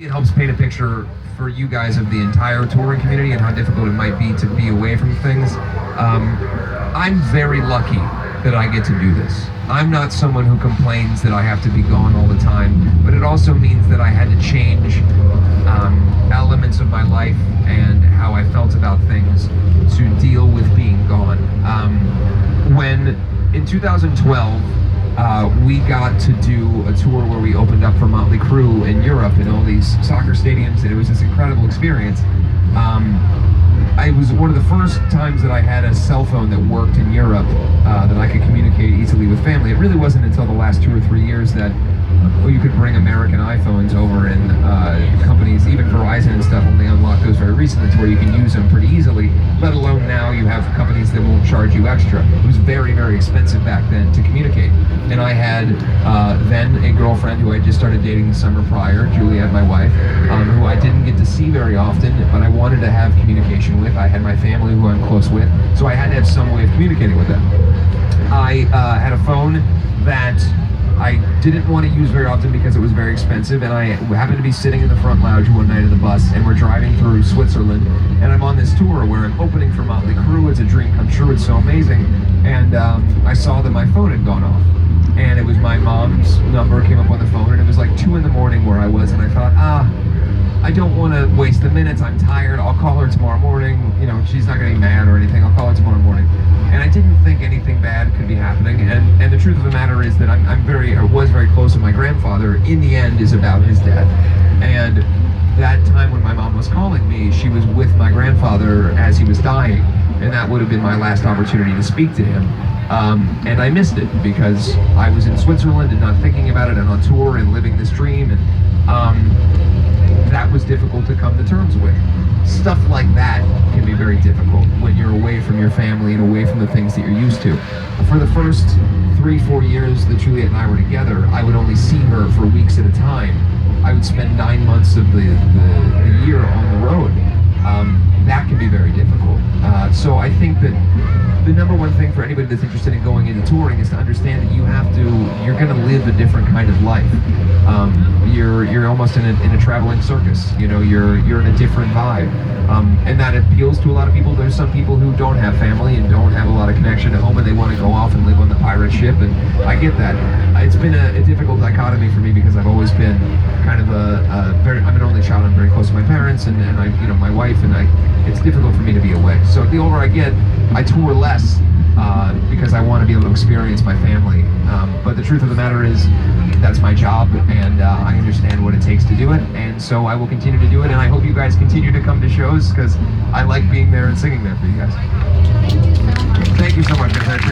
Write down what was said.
It helps paint a picture for you guys of the entire touring community and how difficult it might be to be away from things. I'm very lucky that I get to do this. I'm not someone who complains that I have to be gone all the time, but it also means that I had to change elements of my life and how I felt about things to deal with being gone. When in 2012, we got to do a tour where we opened up for Motley Crue in Europe in all these soccer stadiums, and it was this incredible experience. It was one of the first times that I had a cell phone that worked in Europe, that I could communicate easily with family. It really wasn't until the last 2 or 3 years that you could bring American iPhones over, and companies, even Verizon and stuff, only unlocked those very recently to where you can use them pretty easily, let alone now you have companies that won't charge you extra. It was very, very expensive back then to communicate. And I had then a girlfriend who I just started dating the summer prior, Juliet, my wife, who I didn't get to see very often, but I wanted to have communication with. I had my family who I'm close with, so I had to have some way of communicating with them. I had a phone that I didn't want to use very often because it was very expensive, and I happened to be sitting in the front lounge one night of the bus, and we're driving through Switzerland, and I'm on this tour where I'm opening for Motley Crue. It's a dream come true, it's so amazing, and I saw that my phone had gone off, and it was my mom's number came up on the phone, and it was like 2 in the morning where I was, and I thought, I don't want to waste the minutes, I'm tired, I'll call her tomorrow morning, you know, she's not getting mad or anything, I'll call her tomorrow morning. And I didn't think anything bad could be happening, and the truth of the matter is that I was very close with my grandfather. In the end is about his death, and that time when my mom was calling me, she was with my grandfather as he was dying, and that would have been my last opportunity to speak to him. And I missed it because I was in Switzerland and not thinking about it, and on tour and living this dream, and that was difficult to come to terms with. Stuff like that can be very difficult when you're away from your family and away from the things that you're used to. For the first 3-4 years that Juliet and I were together, I would only see her for weeks at a time. I would spend 9 months of the year on the road. That can be very difficult. So I think that the number one thing for anybody that's interested in going into touring is to understand that you're going to live a different kind of life. You're almost in a traveling circus. You know, you're in a different vibe, and that appeals to a lot of people. There's some people who don't have family and don't have a lot of connection at home, and they want to go off and live on the pirate ship. And I get that. It's been a difficult dichotomy for me because I've always been kind of I'm an only child. I'm very close to my parents and my wife, and it's difficult for me to be away. So the older I get, I tour less because I want to be able to experience my family. But the truth of the matter is, that's my job, and I understand what it takes to do it, and so I will continue to do it, and I hope you guys continue to come to shows because I like being there and singing there for you guys.